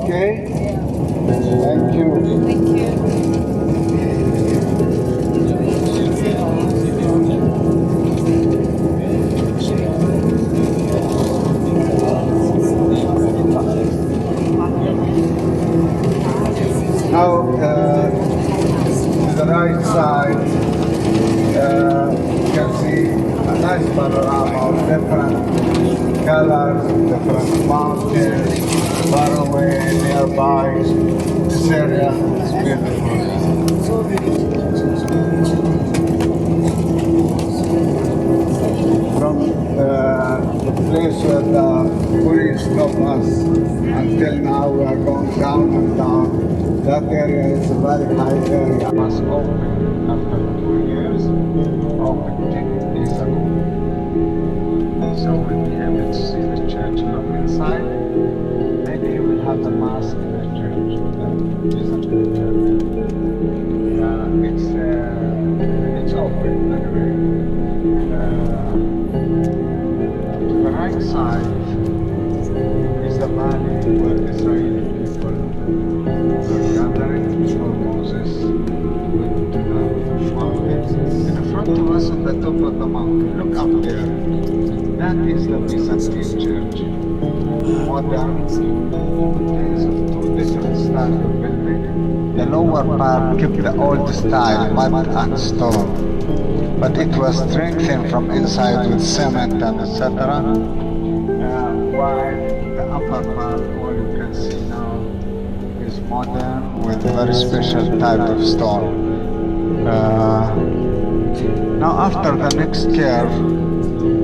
Okay? Thank you. Thank you. Now, to the right side, you can see a nice panorama of different colors, different mountains, far away, nearby. This area is beautiful. From the place where the police stopped us until now, we are going down and down. That area is a very high area. Was open after 2 years, opened 10 days ago. So we'll be able to see the church from inside. Maybe you will have the mass in the church. Visit the church. It's open anyway. To the right side is the valley where Israeli people were gathering before Moses went to the mountains. In front of us on the top of the mountain, look up there. That is the Byzantine church. Modern, contains of two different styles of building. The lower part kept the old style, mud and stone. But it was strengthened from inside with cement and etc. While the upper part, all you can see now, is modern with very special type of stone. Now after the next curve,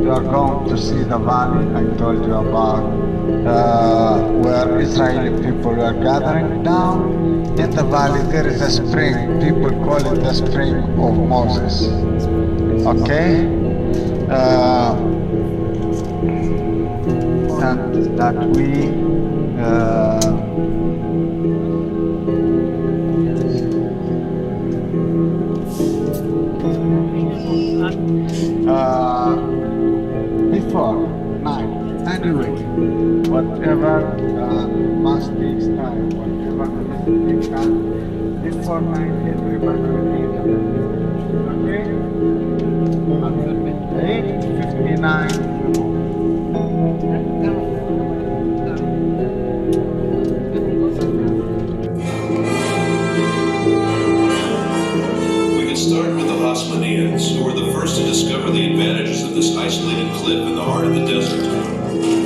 you are going to see the valley I told you about, where Israeli people were gathering down. In the valley there is a spring, people call it the spring of Moses. Okay? And that we before 9. Anyway, whatever must takes time, whatever takes time, before 9 everybody will eat. Okay? 8:59. We could start with the Hasmoneans, who were the first to discover the advantages of this isolated cliff in the heart of the desert.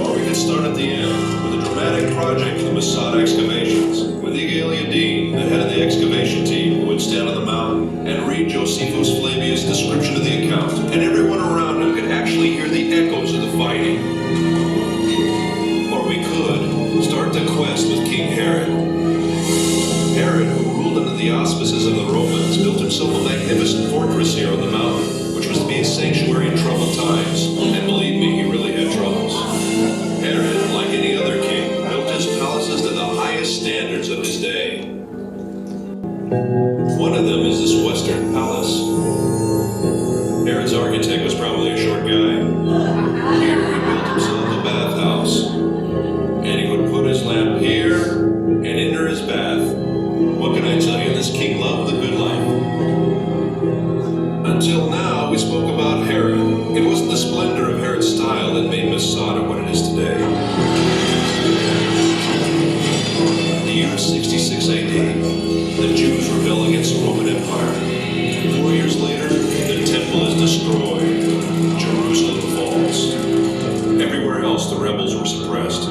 Or we could start at the end, with a dramatic project of the Masada excavations, with Yigal Yadin, the head of the excavation team, who would stand on the mountain and read Josephus Flavius' description of the account, and everyone around him could actually hear the echoes of the fighting. Or we could start the quest with King Herod. Herod, who ruled under the auspices of the Romans, built himself a magnificent fortress here on the mountain, which was to be a sanctuary in troubled times, and believe me, he really had troubles. Herod, like any other king, built his palaces to the highest standards of his day. One of them is this Western Palace. Herod's architect was probably a short guy. Here he built himself a bathhouse, and he would put his lamp here and enter his bath. What can I tell you? This king loved the good life. Until now, we spoke about Herod. It wasn't the splendor of Herod's style that made Masada what it is today. The year 66 AD, the Jews rebel against the Roman Empire. 4 years later, the temple is destroyed. Jerusalem falls. Everywhere else, the rebels were suppressed.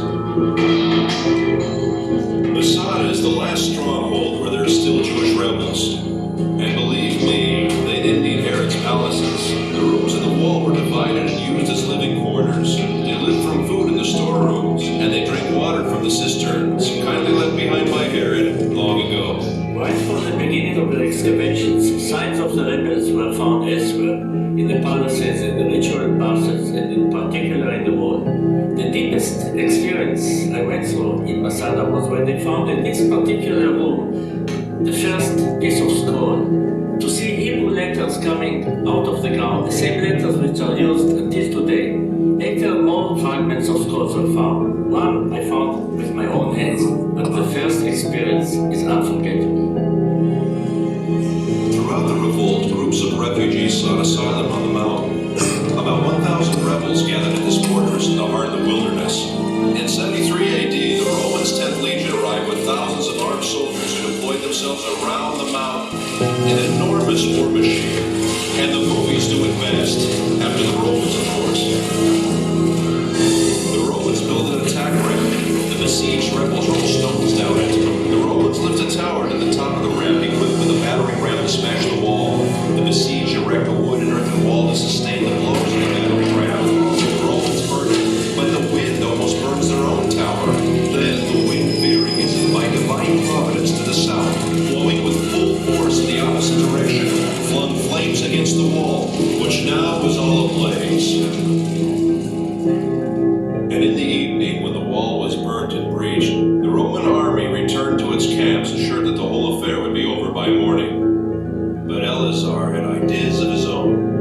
Masada is the last stronghold where there are still Jewish rebels. And believe me, they didn't need Herod's palaces. The rooms in the wall were divided and used as living quarters. They lived from food in the storerooms, and they drank water from the cisterns, kindly left behind by Herod long ago. Right from the beginning of the excavations, signs of the rebels were found elsewhere, in the palaces, in the ritual baths, and in particular in the wall. The deepest experience I went through in Masada was when they found in this particular room the first piece of scroll. To see Hebrew letters coming out of the ground, the same letters which are used until today. Later, more fragments of scrolls were found. One I found with my own hands, but the first experience is unforgettable. Throughout the revolt, groups of refugees sought asylum on the mountain. About 1,000 rebels gathered at this fortress in the heart of the wilderness. In 73 AD, the Romans' 10th Legion arrived with thousands of armed soldiers who deployed themselves around the mountain. An enormous war machine. And the movies do it best. After the Romans, of course. The Romans built an attack ramp. The besieged rebels rolled stones down it. The Romans lift a tower to the top of the ramp, equipped with a battering ram to smash the wall. The besieged erect a wood and earthen wall to sustain the blows of the battering ram. The Romans burn it, but the wind almost burns their own tower. Then the wind veering as if by divine providence to the south, blowing with full force in the opposite direction, flung flames against the wall, which now was all ablaze. And in the evening, when the wall was burnt and breached, the Roman army returned to its camps, assured that the whole affair would be over by morning. But Eleazar had ideas of his own.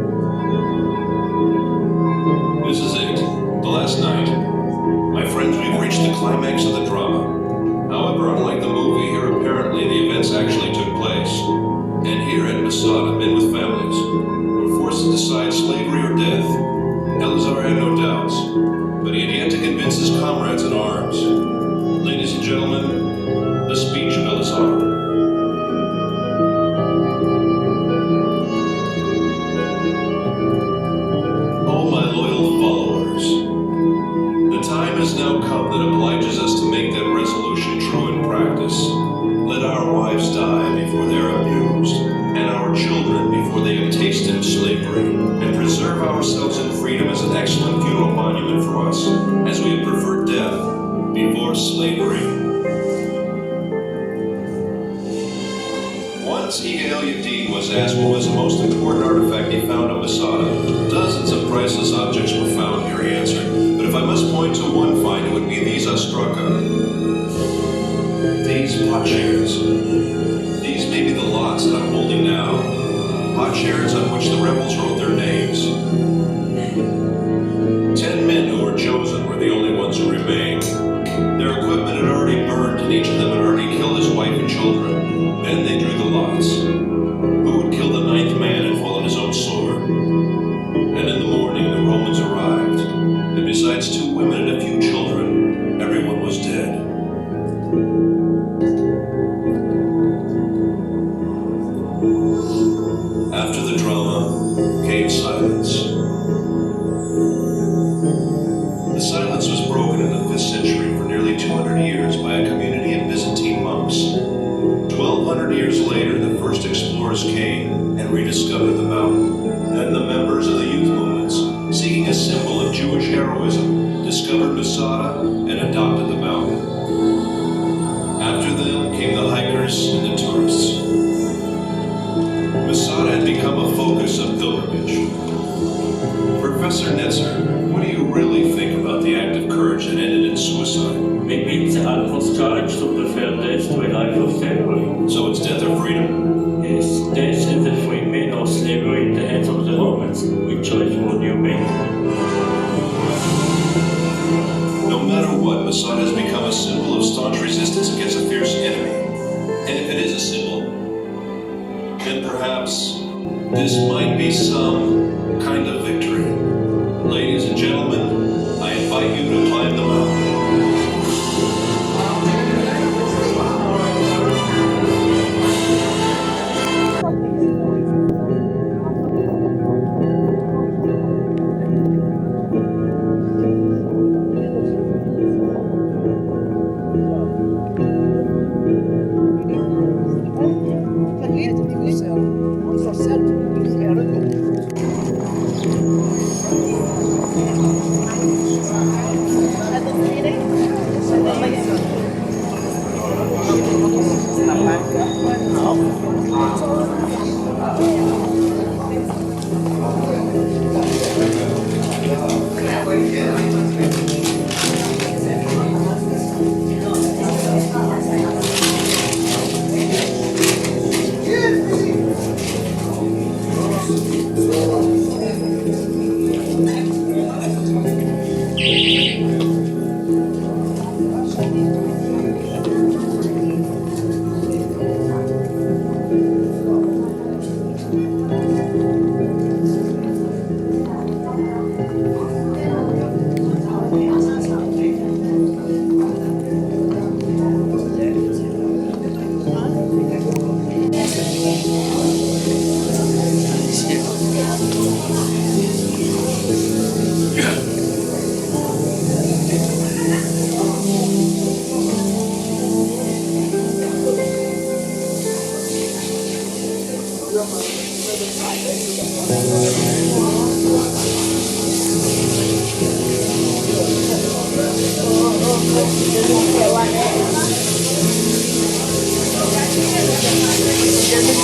This is it, the last night. My friends, we've reached the climax of the drama. However, unlike the movie, here apparently the events actually took place. And here at Masada, men with families were forced to decide slavery or death. Eleazar had no doubts, but he had yet to convince his comrades in arms. Ladies and gentlemen, the speech of Eleazar. Oh, my loyal followers, the time has now come that obliges us to make that resolution true in practice. Let our wives die before they are abused, and our children before they have tasted slavery, and preserve ourselves in freedom as an excellent funeral monument for us, as we have preferred death before slavery. Once Ega El-Yadin was asked what was the most important artifact he found on Masada. Dozens of priceless objects were found here, he answered. But if I must point to one find, it would be these ostraka. These potsherds. These may be the lots that I'm holding now. Potsherds on which the rebels wrote their names. 10 men who were chosen were the only ones who remained. Their equipment had already burned, and each of them had already killed his wife and children. Then they drew the lots. Who would kill the 9th man and fall on his own sword? And in the morning, the Romans arrived. And besides 2 women and a few children, everyone was dead. After the drama came silence. The silence was broken in the 5th century for nearly 200 years by a community of Byzantine monks. 1,200 years later, the first explorers came and rediscovered the mountain. Then the members of the youth movements, seeking a symbol of Jewish heroism, discovered Masada and adopted the mountain. After them came the hikers and the tourists. Masada had become a focus of pilgrimage. Professor Netzer, what do you really think about the act of courage that ended in suicide? Maybe it's Alphonse courage to prefer death to a life of slavery. So it's death or freedom? Yes, death in the free men or slavery in the hands of the Romans. Which choice would you make? No matter what, Masada has become a symbol of staunch resistance against a fierce enemy. And if it is a symbol, then perhaps this might be some kind of victory. Ladies and gentlemen, I invite you to climb the mountain.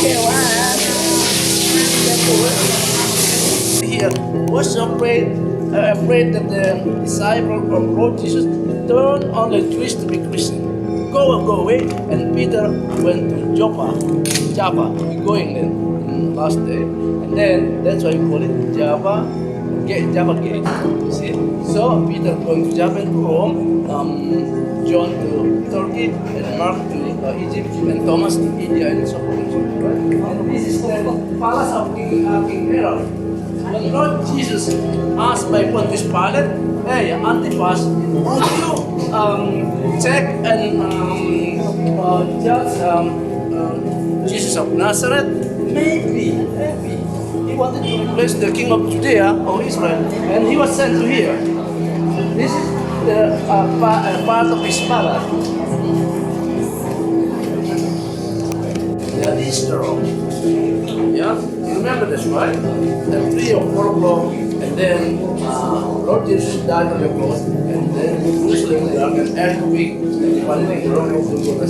Here was afraid that the disciple of Lord Jesus turned on the Jews to be Christian. Go away. And Peter went to Joppa, going then last day. And then that's why we call it Java Gate. You see? So Peter going to Java and to Rome, John to Turkey, and Mark to Egypt, and Thomas to India, and so on and so forth. And this is the palace of King Herod. When Lord Jesus asked by Pontius Pilate, "Hey, Antipas, would you check and judge Jesus of Nazareth?" Maybe. He wanted to replace the king of Judea or Israel, and he was sent to here. This is the part of his palace. Yeah, this is the room. Yeah, you remember this, right? At 3 or 4 o'clock, and then Lord Jesus died on the cross, and then Jerusalem there an earthquake, and the founding rock of Golgotha.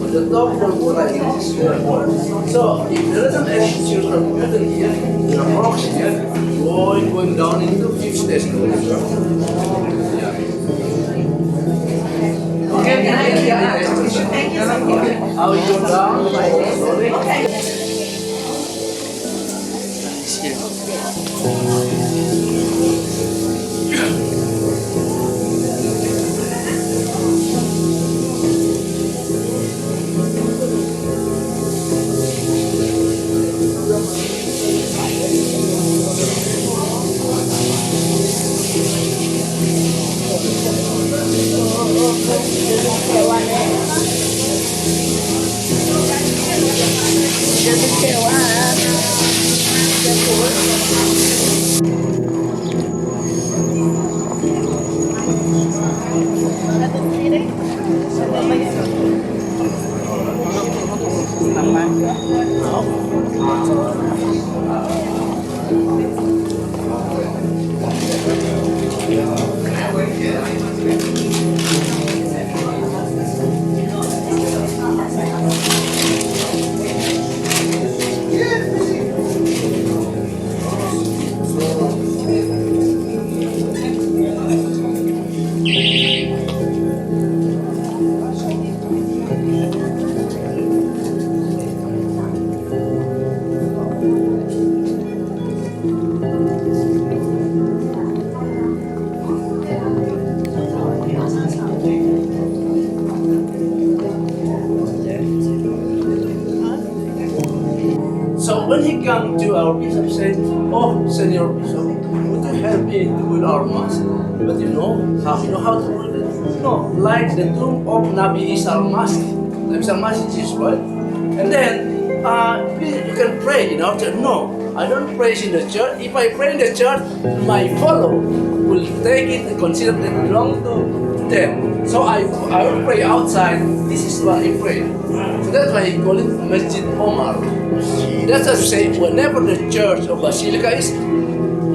On the top of Golgotha is the wall. So if there isn't any children written here, there are rocks here, going down into 5th stage. Okay, how we go down? Okay. So when he came to our bishop, said, "Oh, Senior Bishop, would you help me to build our mosque?" But you know how to build it? No, like the tomb of Nabi Isa al-Masih. Nabi Isa al-Masih is right. And then you can pray in our church. No, I don't pray in the church. If I pray in the church, my follow will take it and consider it belong to them. So I will pray outside. This is what I pray. So that's why he call it Masjid Omar. That's to say, whenever the church or basilica is,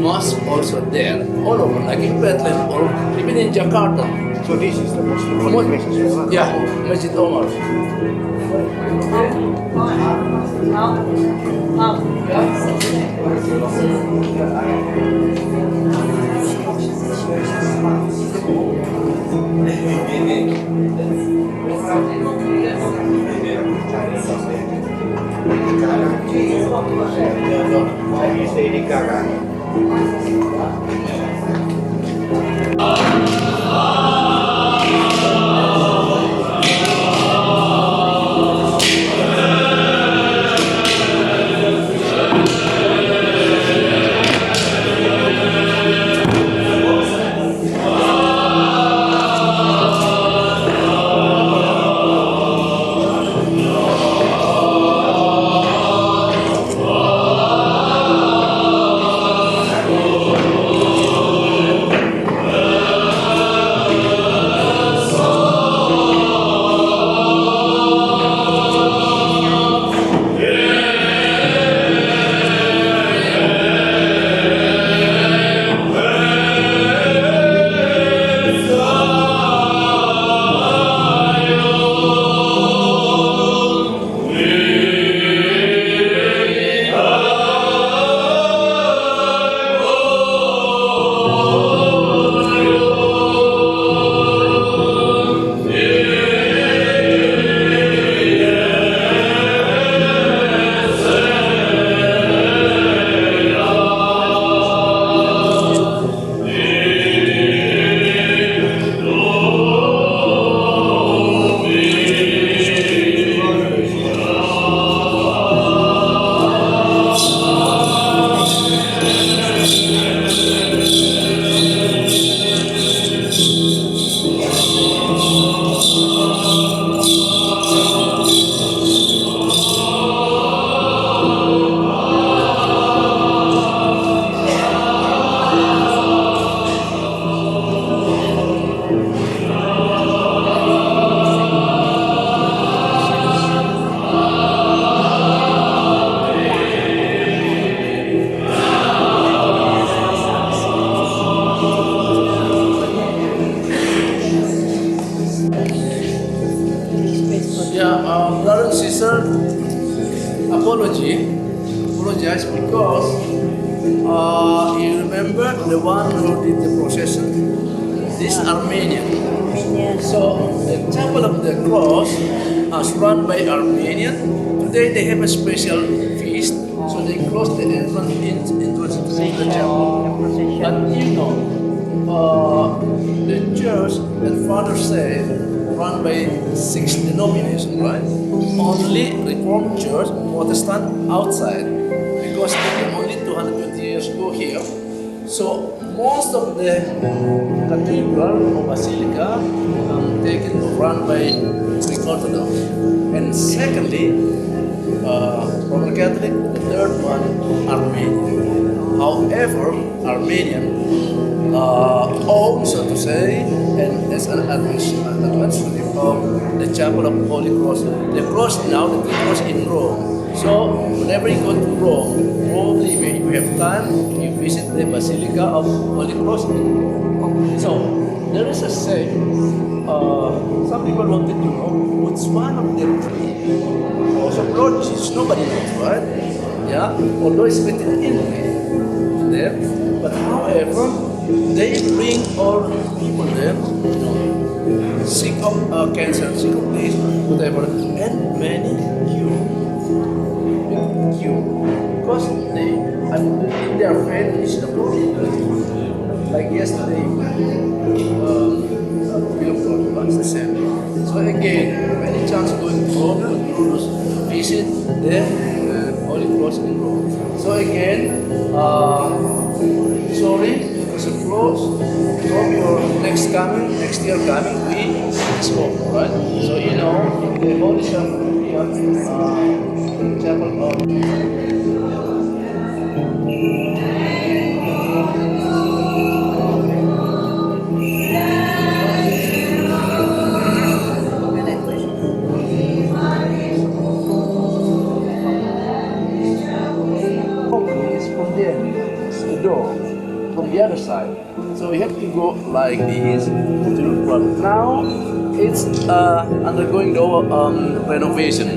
mosque also there, all over, like in Bethlehem or even in Jakarta. So this is the most important message. Yeah, Masjid Omar. Saya di Garang. Brother and sister, apologize because you remember the one who did the procession? This Armenian. So the Chapel of the Cross is run by Armenian. Today they have a special feast, so they close the entrance into the chapel. But you know, the church and Father say run by 6 denominations, right? Only Reformed Church, Protestant outside, because they came only 220 years ago here. So most of the cathedral or basilica taken or run by Greek Orthodox. And secondly, Roman Catholic, the third one, Armenian. However, Armenian owns, so to say, and as an administrative of the Chapel of Holy Cross. The cross now, the cross in Rome. So whenever you go to Rome, probably when you have time, you visit the Basilica of Holy Cross. So there is a saying, some people wanted to know which one of the three also Lord Jesus, nobody knows, right? Yeah, although it's written in there, but however, they bring all people there, sick of cancer, sick of this, whatever, and many cure. Because they, in their faith, is the problem. Like yesterday, it's the same. So again, any chance going to Rome, visit the Holy Cross in Rome. So again, sorry, because of close. From your next year coming, we is home, right? So you know, in the Holy Chapel, Chapel of from the other side. So we have to go like this to the front. Now it's undergoing the renovation,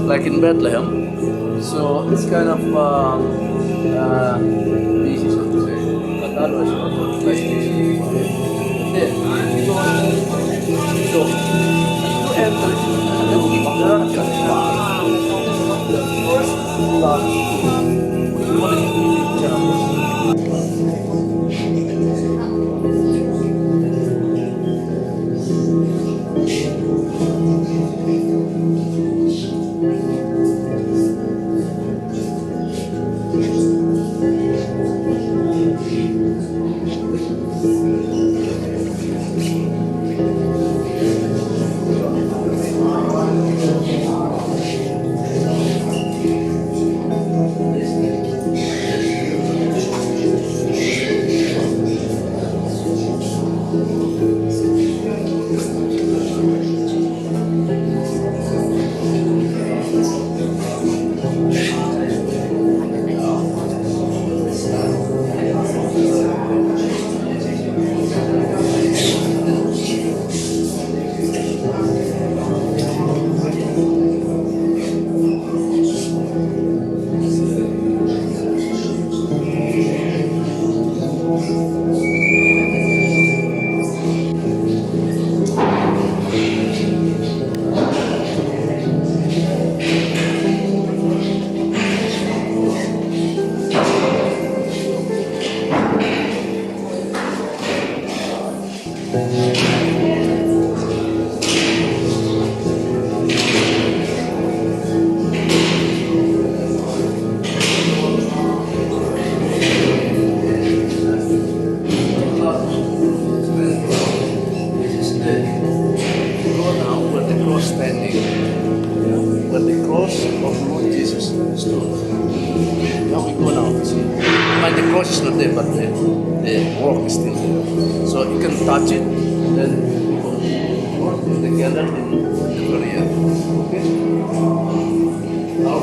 like in Bethlehem. So it's kind of busy, so to say. But otherwise, not like this. Then, so to enter the first large we call it chapel. The rock is still there. So you can touch it, then put it together in the Korea. Okay? Now,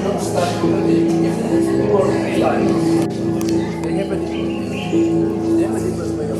don't start already. If you want to rely, they have a different way of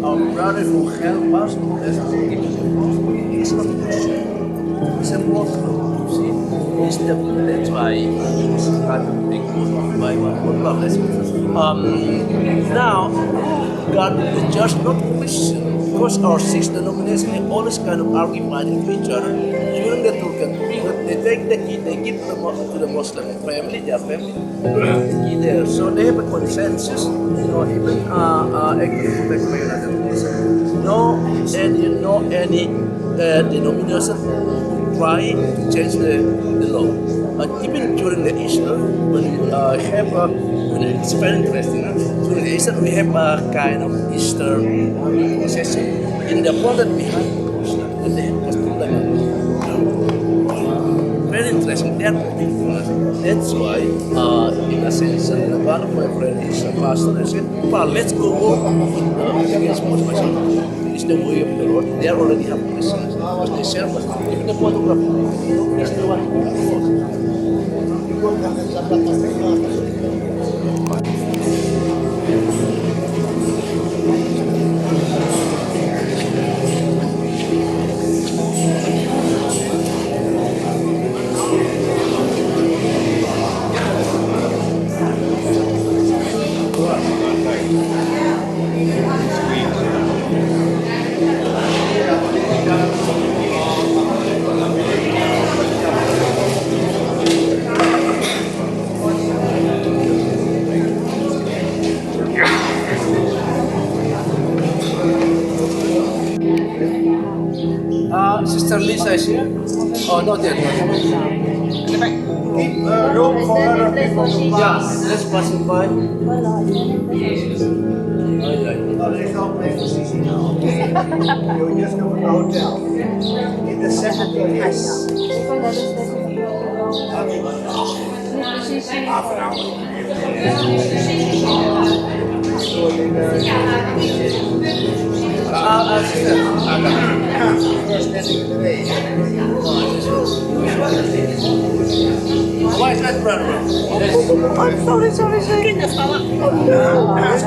our brother who helped us, he's not Christian. He's a Muslim. You see, that's why it's kind of big by one God. Now, God will judge not Christian because our six denominations always kind of argue fighting to each other. During the Turkish period, they take the key, they give to the Muslim family, their family, the key there. So they have a consensus, even agreement by United Nations. No any denomination try to change the law. But even during the Easter, when it's very interesting. During the Easter, we have a kind of Easter procession. In the front and behind the cross, and they have very interesting. They are ridiculous. That's why, in a sense, one of my friends is a pastor. I said, well, let's go against Muslims. It's the way of the Lord. They already have Christians because they serve us. Even the photograph, is the one who Sister Lisa is here? Oh, not yet. Keep room for other people to Yeah, pass. let's pass it by. There's no place for CC now. You just go to the hotel. In the second place. Half an hour. First standing in the way. Why is that, brother? I'm sorry.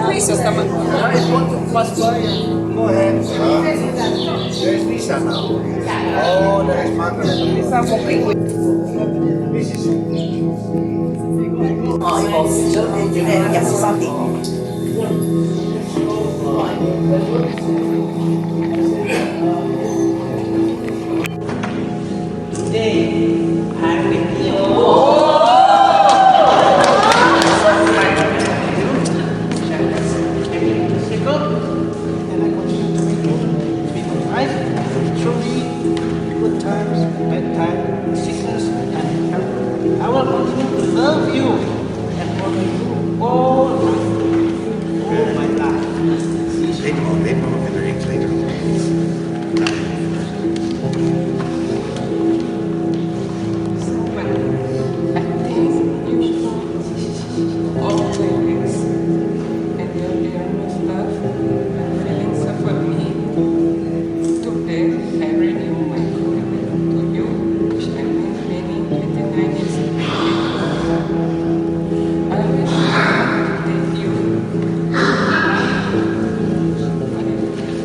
Please, I want to pass by. Go ahead. There's Lisa now. Oh, there is Margaret. This is good times, bad times, sickness, and health. I will continue to love you and honor you all my life. later on, always and your dearest love and feelings for me. Today I renew my commitment to you, which I made many 29 years ago. I will take you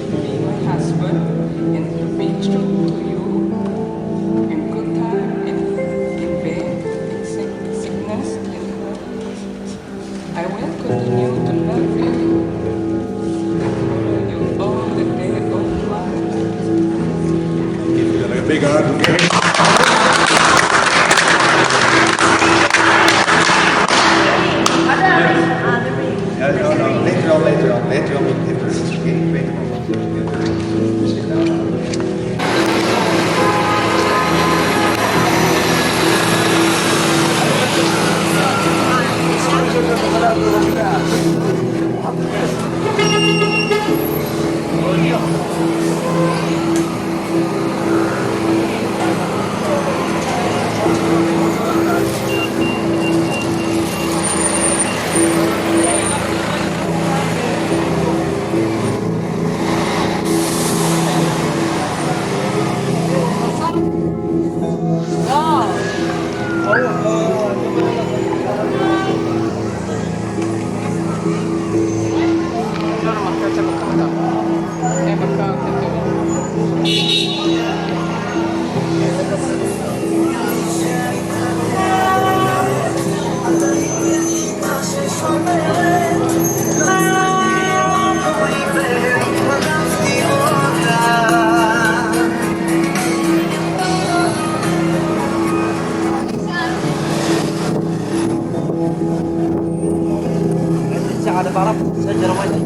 be my husband and to be true to you in good time and in pain, in sickness and health. I will continue to love you and follow you all the day of my life. Give it a big hug. Later on, if it's okay, later on. Sit down. Anda Arab, saya jarang aja.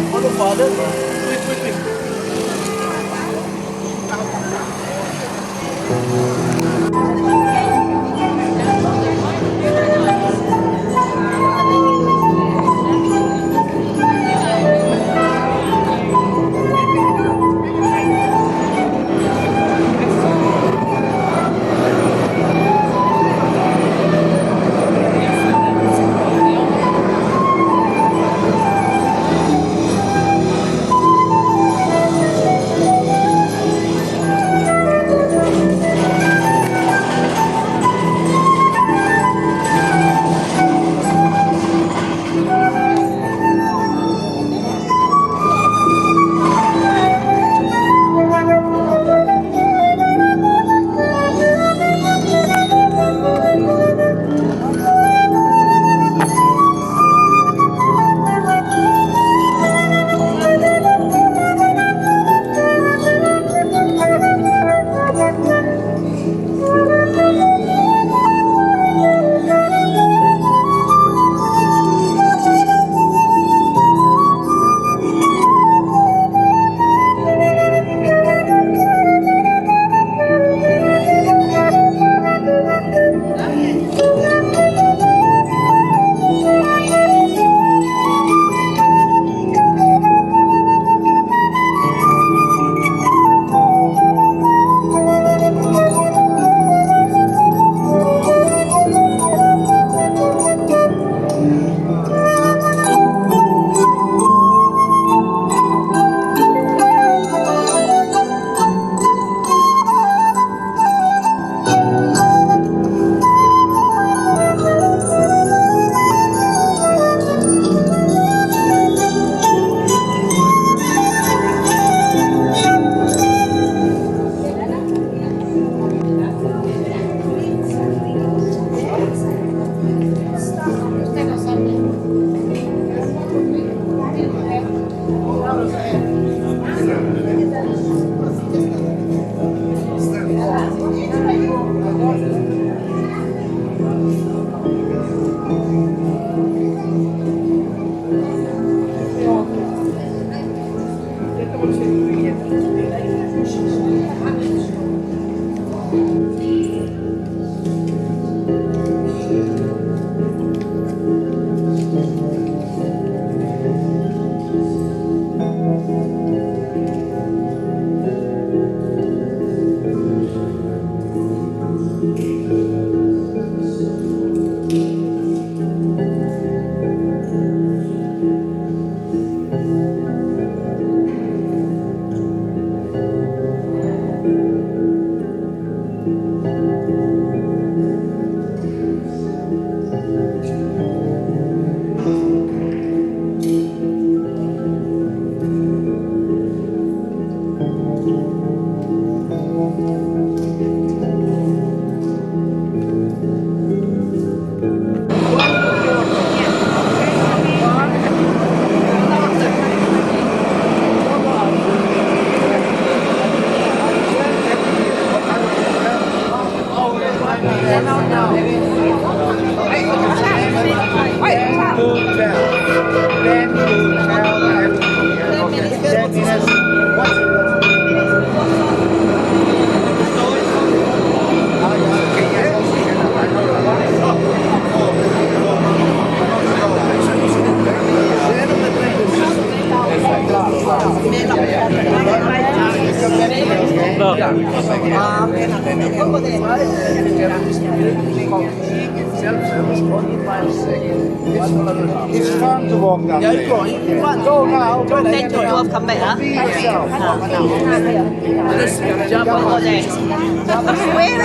Oh, the father. Quick. It's fun to walk down there. Go now. Go Then you have come back, huh? Where?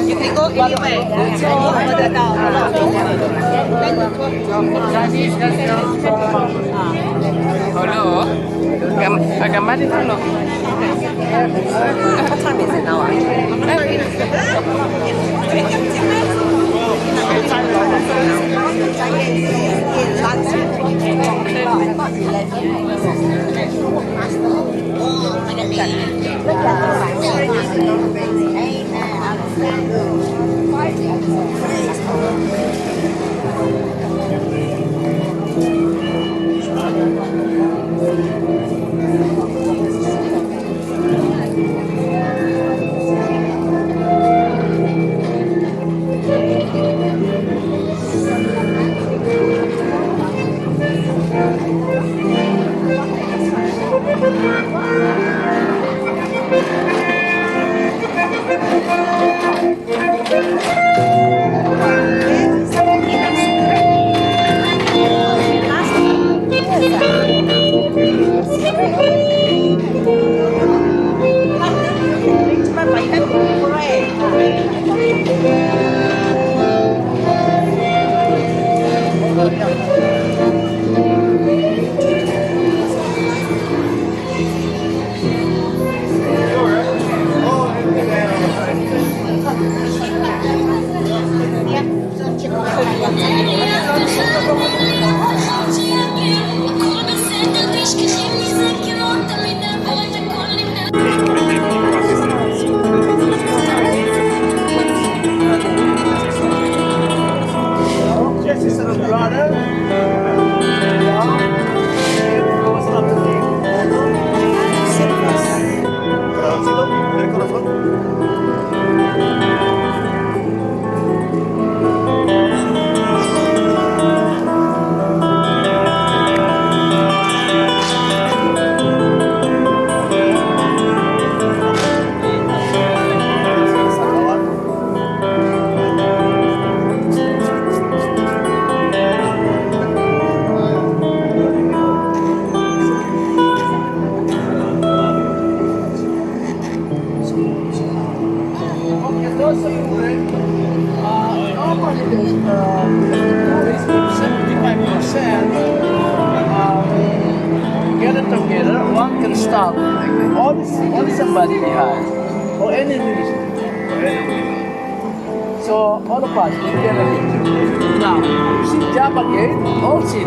You can go anywhere. Go further down. Hello. Gambar di sana. What time is it now? Jerusalem today, normally there's 75% gathered together, one can start like that. Only somebody behind, or any reason. So all of us, we gather here. Now, you see Jaffa Gate, all city,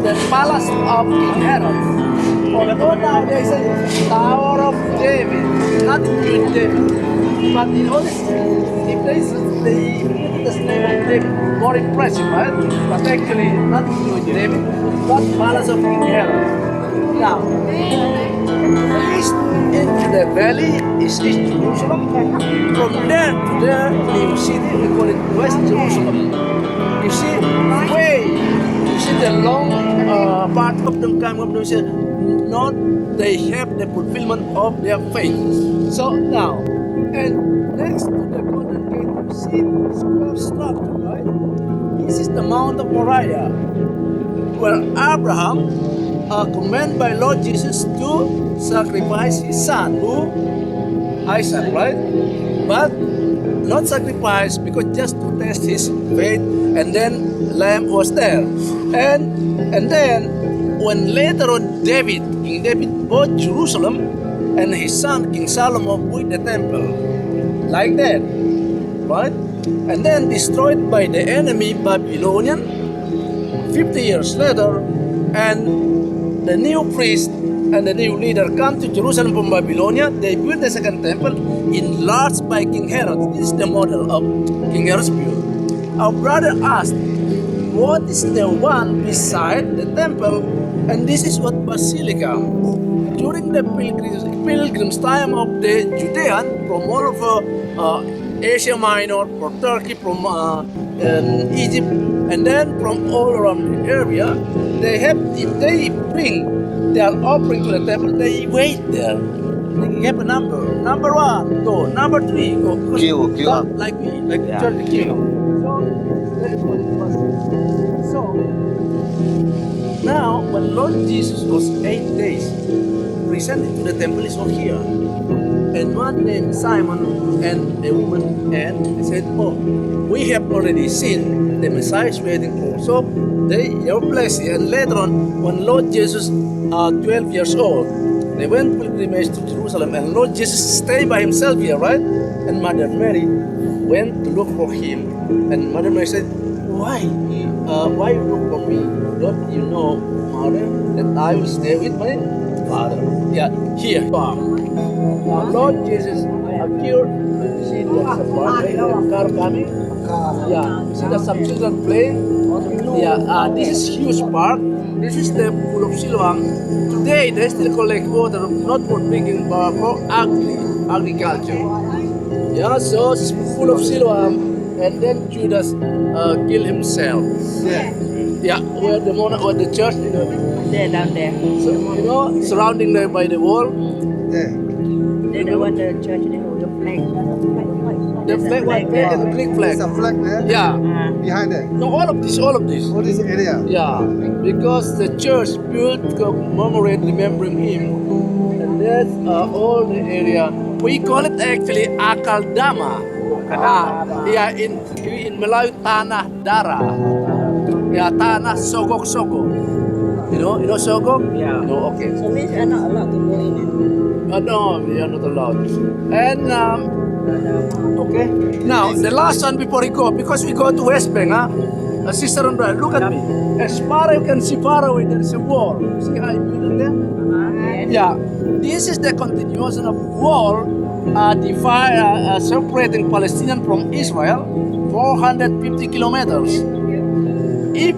the palace of King Herod. Although now there is a Tower of David, not King David, but in honesty, if there is the name of David, more impressive, right? But actually, not King David, but palace of King Herod. Now, east into the valley is East Jerusalem. From there to the new city, we call it West Jerusalem. You see, you see the long part of them coming up, you see, not they have the fulfillment of their faith. So now, and next to the golden gate, you see square structure, right? This is the Mount of Moriah, where Abraham commanded by Lord Jesus to sacrifice his son, who Isaac, right? But not sacrifice because just to test his faith, and then lamb was there, and then when later on King David bought Jerusalem, and his son King Solomon built the temple, like that, right? And then destroyed by the enemy Babylonian 50 years later, and the new priest and the new leader come to Jerusalem from Babylonia. They built the second temple, enlarged by King Herod. This is the model of King Herod's build. Our brother asked, what is the one beside the temple? And this is what Basilica. During the pilgrims time of the Judean, from all over Asia Minor, from Turkey, from Egypt, and then from all around the area, if they bring their offering to the temple, they wait there. They have a number. Number 1, go. Number 3, go. Queue up. Like the church queue. So that's what it was. So now, when Lord Jesus was 8 days presented to the temple, is over here. And one named Simon and a woman, and they said, oh, we have already seen the Messiah is waiting for. So they were blessed. And later on, when Lord Jesus 12 years old, they went pilgrimage to Jerusalem, and Lord Jesus stayed by himself here, right? And Mother Mary went to look for him. And Mother Mary said, why you look for me? Don't you know, Mother, that I will stay with my Father? Yeah, here you are. Now, Lord Jesus appeared. See, there's a car coming. Yeah, see, there's some children playing. Yeah, this is huge park. This is the pool of Siloam. Today, they still collect water, not for drinking, but for agriculture. Yeah, so it's full of Siloam, and then Judas killed himself. Yeah, where the church, There, down there. so, surrounding there by the wall. They don't want the church, they hold the flag. The flag, white flag, and the Greek flag. There's a flag there Yeah. behind there. No, all of this. What is the area? Yeah, because the church built to commemorate remembering him, and that's all the area. We call it actually Akaldama. Yeah, in Melayu Tanah Darah. Yeah, Tanah Sogok. You know Sogok? Yeah. No, okay. So means you're not allowed to go in it. No, we are not allowed. And okay. Now the last one before we go, because we go to West Bank, sister and brother, look at me. As far as you can see far away, there is a wall. See how I built it there? Yeah. This is the continuation of wall separating Palestinian from Israel, 450 kilometers. If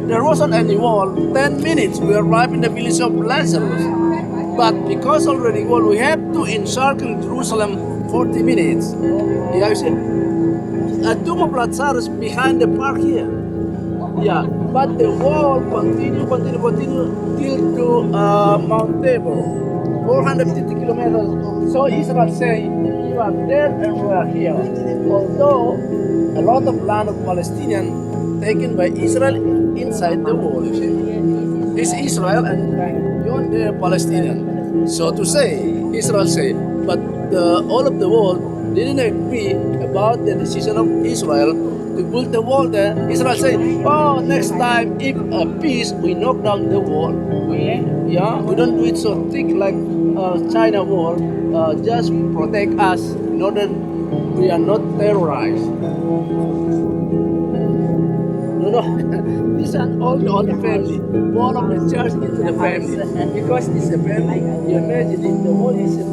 there wasn't any wall, 10 minutes we arrive in the village of Lazarus. But because already wall, we have to encircle Jerusalem 40 minutes. Yeah, you see, a tomb of Lazarus behind the park here. Yeah, but the wall continue till to Mount Tabor, 450 kilometers. So Israel say, you are there and we are here. Although a lot of land of Palestinian taken by Israel inside the wall, you see. It's Israel and beyond the Palestinian. So to say, Israel say, but all of the wall, didn't agree about the decision of Israel to build the wall there. Israel said, "Oh, next time if a peace, we knock down the wall. We don't do it so thick like China wall. Just protect us in order we are not terrorized." No, this is all the family. All of the church into the family. Because it's a family. You imagine if the whole is a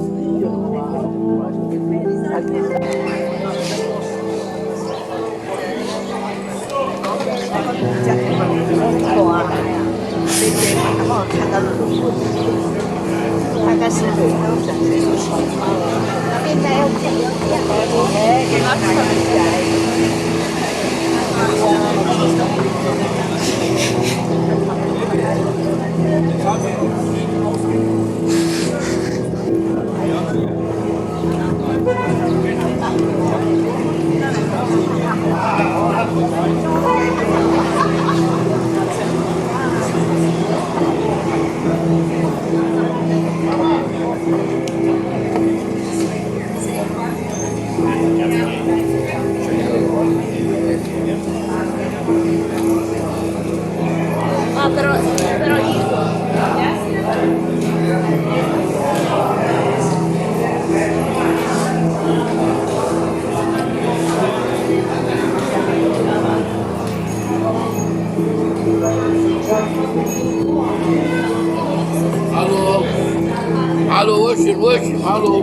Hello, worship, hello.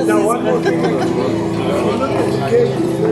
Now, one more thing. Look at the cake.